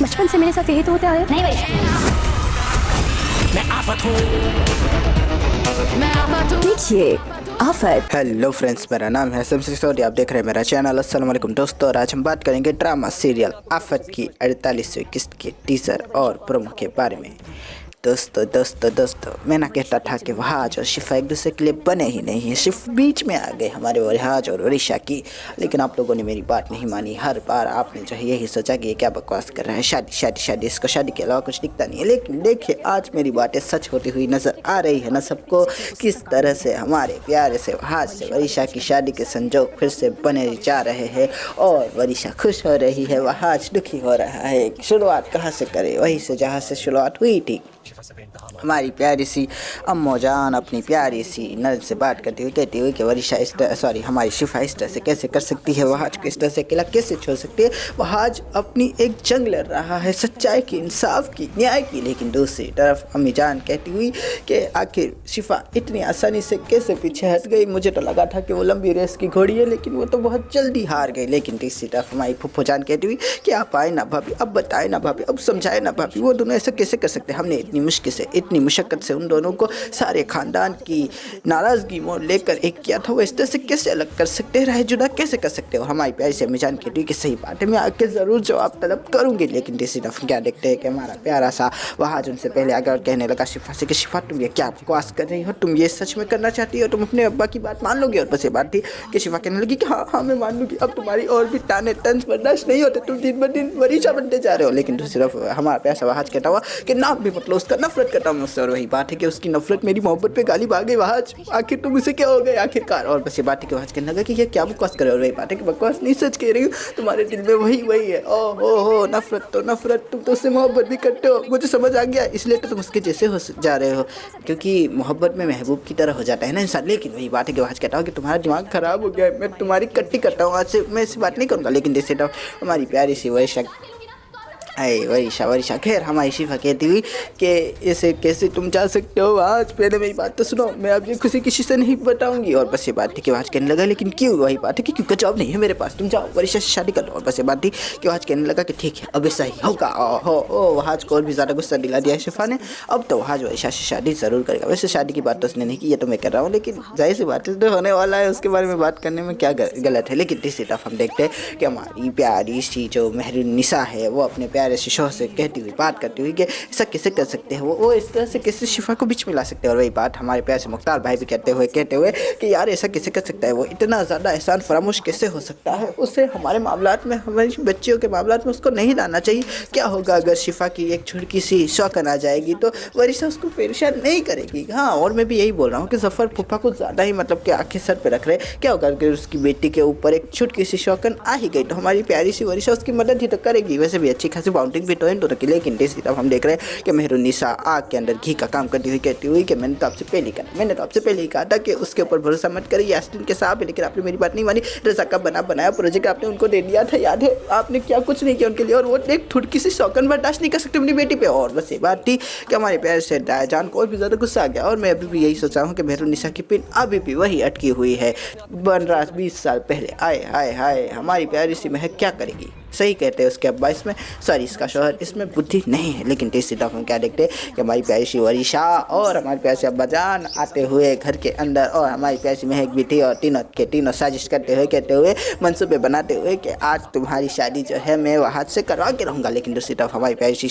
बचपन से मेरे साथ यही तो होता है। नहीं भाई, देखिए आफत। हेलो फ्रेंड्स, मेरा नाम है शमसी। आप देख रहे हैं मेरा चैनल। अस्सलाम वालेकुम दोस्तों, और आज हम बात करेंगे ड्रामा सीरियल आफत की 48वीं किस्त के टीजर और प्रोमो के बारे में। दोस्तों मैं ना कहता था कि वहाज और शिफा एक दूसरे के लिए बने ही नहीं है, सिर्फ बीच में आ गए हमारे वहाज और वरीशा की। लेकिन आप लोगों ने मेरी बात नहीं मानी। हर बार आपने जो है यही सोचा कि ये क्या बकवास कर रहा है, शादी, इसको शादी के अलावा कुछ दिखता नहीं है। लेकिन देखिए, आज मेरी बातें सच होती हुई नजर आ रही है ना सबको, किस तरह से हमारे प्यारे से वहाज से वरीशा की शादी के संजोग फिर से बने जा रहे हैं और वरीशा खुश हो रही है, वहाज दुखी हो रहा है। शुरुआत कहाँ से करे, वहीं से जहाँ से शुरुआत हुई थी। हमारी प्यारी सी अम्मो जान अपनी प्यारी सी नल से बात करती हुई कहती हुई कि वरीशा हमारी शिफा इस तरह से कैसे कर सकती है, वहाज को इस तरह से अकेला कैसे छोड़ सकती है। वहाज अपनी एक जंग लड़ रहा है सच्चाई की, इंसाफ की, न्याय की। लेकिन दूसरी तरफ अम्मी जान कहती हुई कि आखिर शिफा इतनी आसानी से कैसे पीछे हट गई। मुझे तो लगा था कि वो लंबी रेस की घोड़ी है, लेकिन वो तो बहुत जल्दी हार गई। लेकिन तीसरी तरफ हमारी फुफ्फो जान कहती हुई कि आप आए ना भाभी, अब बताए ना भाभी, अब समझाए ना भाभी, वो दोनों ऐसा कैसे कर सकते। हमने इतनी मुश्किल से, इतनी मुशक्कत से उन दोनों को सारे खानदान की नाराजगी मोड़ लेकर एक किया था, वो इस तरह से कैसे अलग कर सकते हैं, राह जुदा कैसे कर सकते हो। हमारी प्यारी से अम्मी जान कहती है कि सही बात है, मैं आके ज़रूर जवाब तलब करूँगी। लेकिन दूसरी तरफ क्या देखते हैं कि हमारा प्यारा सा वहाज उनसे पहले आगे और कहने लगा शिफा से कि शिफा तुम ये क्या बकवास कर रही हो, तुम ये सच में करना चाहती हो, तुम अपने अब्बा की बात मान लोगे। और बस ये बात थी कि शिफा कहने लगी कि हाँ मैं मान लूँगी, अब तुम्हारी और भी ताने तंज बर्दाश्त नहीं होते, तुम दिन ब दिन वरीशा बनते जा रहे हो। लेकिन दूसरी तरफ हमारा प्यारा सा वहाज कहता हुआ कि नाम भी मतलब उसका, नफरत करता हूँ मुझसे। और वही बात है कि उसकी नफरत मेरी मोहब्बत पे गाली भाग गई। वहाज आखिर तुम उसे क्या हो गए आखिरकार। और बस ये बात है कि वहाज कहने लगा कि ये क्या बकवास कर रहे हो। और वही बात है कि बकवास नहीं, सच कह रही हूँ, तुम्हारे दिल में वही है। ओ हो नफरत तो नफरत, तुम तो उससे मोहब्बत भी करते हो, मुझे समझ आ गया, इसलिए तो तुम उसके जैसे हो जा रहे हो, क्योंकि मोहब्बत में महबूब की तरह हो जाता है ना इंसान। लेकिन वही बात है कि वहाज कहता हूँ कि तुम्हारा दिमाग खराब हो गया है, मैं तुम्हारी कट्टी करता हूँ, आज से मैं ऐसी बात नहीं करूँगा। लेकिन जैसे हमारी प्यारी सी वरीशा खैर हमारी शिफा कहती हुई कि ऐसे कैसे तुम जा सकते हो। आज पहले मेरी बात तो सुनो, मैं अब ये किसी से नहीं बताऊंगी। और बस ये बात थी कि आज कहने लगा लेकिन क्यों, वही बात है कि क्योंकि जॉब नहीं है मेरे पास, तुम जाओ वरीशा से शादी कर लो। और बस ये बात थी कि आज कहने लगा कि ठीक है अब ऐसा ही होगा। वहाज को और भी ज़्यादा गुस्सा दिला दिया शिफा ने। अब तो वहाज वरीशा से शादी ज़रूर करेगा। वैसे शादी की बात तो उसने नहीं की, ये तो मैं कर रहा हूँ, लेकिन जाहिर सी बात है तो होने वाला है, उसके बारे में बात करने में क्या गलत है। लेकिन तीसरी तरफ हम देखते हैं कि हमारी प्यारी सी जो मेहरुन्निसा है वो अपने प्यारे से शोहर से हुई बात करती हुई कि ऐसा कैसे कर सकते हैं, वो इस तरह से कैसे शिफा को बीच में ला सकते हैं। और वही बात हमारे प्यार से मुख्तार भाई भी कहते हुए कि यार ऐसा कैसे कर सकता है, वो इतना ज़्यादा एहसान फरामोश कैसे हो सकता है, उसे हमारे मामलात में, हमारी बच्चियों के मामलात में उसको नहीं लाना चाहिए। क्या होगा अगर शिफा की एक छुड़की सी शौकन आ जाएगी तो वरीशा उसको परेशान नहीं करेगी। हाँ, और मैं भी यही बोल रहा हूँ कि जफ़र फूफा को ज़्यादा ही मतलब कि आंखें सर पे रख रहे। क्या होगा अगर उसकी बेटी के ऊपर एक छुटकी सी शौकन आ ही गई तो हमारी प्यारी सी वरीशा उसकी मदद ही तो करेगी। वैसे भी अच्छी खासी बाउंडिंग भी तो है। लेकिन दूसरी तरफ हम देख रहे हैं कि मेहरुन्निसा आग के अंदर घी का काम करती हुई कहती हुई कि मैंने तो आपसे पहले ही कहा था कि उसके ऊपर भरोसा मत करिए, यास्मीन के साथ। लेकिन आपने मेरी बात नहीं मानी। रज़ा का बनाया प्रोजेक्ट आपने उनको दे दिया था, याद है, आपने क्या कुछ नहीं किया उनके लिए, और वो एक थुड़की सी शौकन बर्दाश्त नहीं कर सकती अपनी बेटी पे। और बस ये बात थी कि हमारे प्यारे से जान को और भी ज़्यादा गुस्सा आ गया। और मैं अभी भी यही सोचा हूँ कि मेहरुन्निसा की पिन अभी भी वही अटकी हुई है 15-20 साल पहले। हाय हमारी प्यारी सी महक क्या करेगी। सही कहते हैं उसके अब्बा इसमें, सॉरी इसका शौहर, इसमें बुद्धि नहीं है। लेकिन तीसरी तरफ हम क्या देखते हैं कि हमारी प्यारी सी वरीशा और हमारे प्यारे से अब्बा जान आते हुए घर के अंदर, और हमारी प्यारी सी महक भी थी, और तीनों साजिश करते हुए कहते हुए मंसूबे बनाते हुए कि आज तुम्हारी शादी जो है मैं वहाज से करवा के रहूँगा। लेकिन दूसरी तरफ हमारी प्यारी सी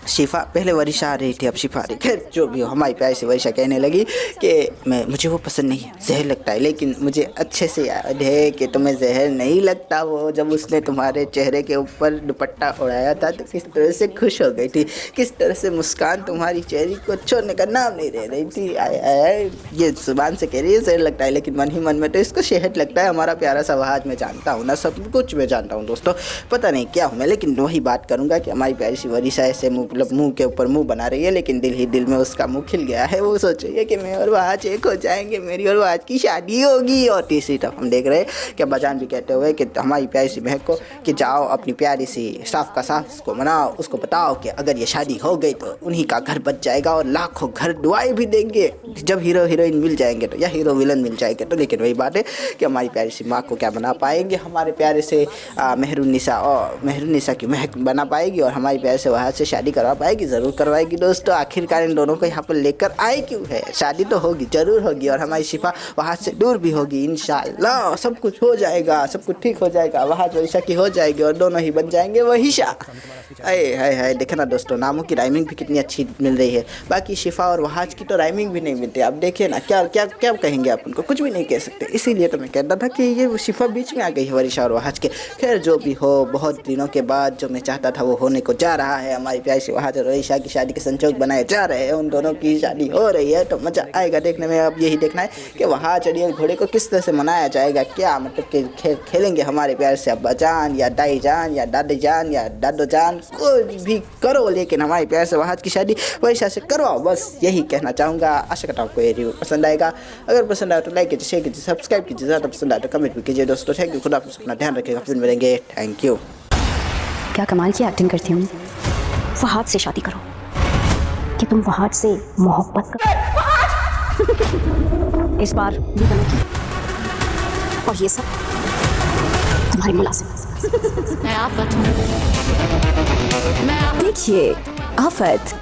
शिफा पहले वरीशा आ रही थी, अब शिफा आ रही। खैर जो भी हो, हमारी प्यारी सी वरीशा कहने लगी कि मुझे वो पसंद नहीं है, जहर लगता है। लेकिन मुझे अच्छे से याद है कि तुम्हें जहर नहीं लगता, वो जब उसने तुम्हारे चेहरे के ऊपर दुपट्टा उड़ाया था तो किस तरह से खुश हो गई थी, किस तरह से मुस्कान तुम्हारी चेहरे को छोड़ने का नाम नहीं ले रही थी। आए ये जुबान से कह रही है जहर लगता है, लेकिन मन ही मन में तो इसको शहद लगता है। हमारा प्यारा सा वहाज, मैं जानता हूँ ना, सब कुछ मैं जानता हूँ दोस्तों, पता नहीं क्या हूँ मैं, लेकिन वही बात करूँगा कि हमारी प्यारी सी वरीशा ऐसे मुँह मतलब मुंह के ऊपर मुंह बना रही है, लेकिन दिल ही दिल में उसका मुंह खिल गया है। वो सोच रही है कि मैं और वहाज एक हो जाएंगे, मेरी और वहाज की शादी होगी। और तीसरी तरफ हम देख रहे हैं कि अब्बाजान भी कहते हुए कि हमारी प्यारी सी महक को कि जाओ अपनी प्यारी सी साफ का साफ उसको मनाओ, उसको बताओ कि अगर ये शादी हो गई तो उन्हीं का घर बच जाएगा और लाखों घर दुआएं भी देंगे जब हीरो हीरोइन मिल जाएंगे तो, या हीरो विलन मिल जाएंगे तो। लेकिन वही बात है कि हमारी प्यारी सी माँ को क्या बना पाएंगे हमारे प्यारे से मेहरुन्निसा, और मेहरुन्निसा की महक बना पाएगी और हमारी प्यारे से वहाँ से शादी करवा पाएगी? ज़रूर करवाएगी दोस्तों। आखिरकार इन दोनों को यहाँ पर लेकर आए क्यों है? शादी तो होगी, ज़रूर होगी, और हमारी शिफा वहाँ से दूर भी होगी। इंशाल्लाह सब कुछ हो जाएगा, सब कुछ ठीक हो जाएगा, वहाँ वहीशा की हो जाएगी और दोनों ही बन जाएंगे वहीशा। अरे हाय हाय, देखा ना दोस्तों, नामों की राइमिंग भी कितनी अच्छी मिल रही है। बाकी शिफा और वहाज की तो राइमिंग भी नहीं मिलती। आप देखिए ना, क्या क्या क्या कहेंगे आप उनको? कुछ भी नहीं कह सकते। इसीलिए तो मैं कहता था कि ये शिफा बीच में आ गई है वरीशा और वहाज के। खैर जो भी हो, बहुत दिनों के बाद जो मैं चाहता था वो होने को जा रहा है। हमारी प्यारी सी वहाज और वरीशा की शादी के संजोग बनाए जा रहे हैं, उन दोनों की शादी हो रही है तो मज़ा आएगा देखने में। अब यही देखना है कि वहाज और घोड़े को किस तरह से मनाया जाएगा। क्या मतलब कि खेलेंगे हमारे प्यारे से अब्बा जान या दाई जान या दादी जान या दादो जान, कोई भी करो, लेकिन हमारे प्यारे से वहाज की शादी वरीशा से करवाओ। बस यही कहना चाहूँगा। आशा करता हूँ आपको ये रिव्यू पसंद आएगा। अगर पसंद आए तो लाइक कीजिए, शेयर कीजिए, सब्सक्राइब कीजिए, ज़्यादा पसंद आए तो कमेंट भी कीजिए दोस्तों। थैंक यू, खुदा अपना ध्यान रखिएगा, फिर मिलेंगे। Thank you. क्या कमाल की एक्टिंग करती हूँ। फहाद से शादी करो कि तुम फहाद से मोहब्बत करो। इस बार ये गलती और ये सब तुम्हारी मुलाजिमत। मैं आफत हूँ। देखिए आफत।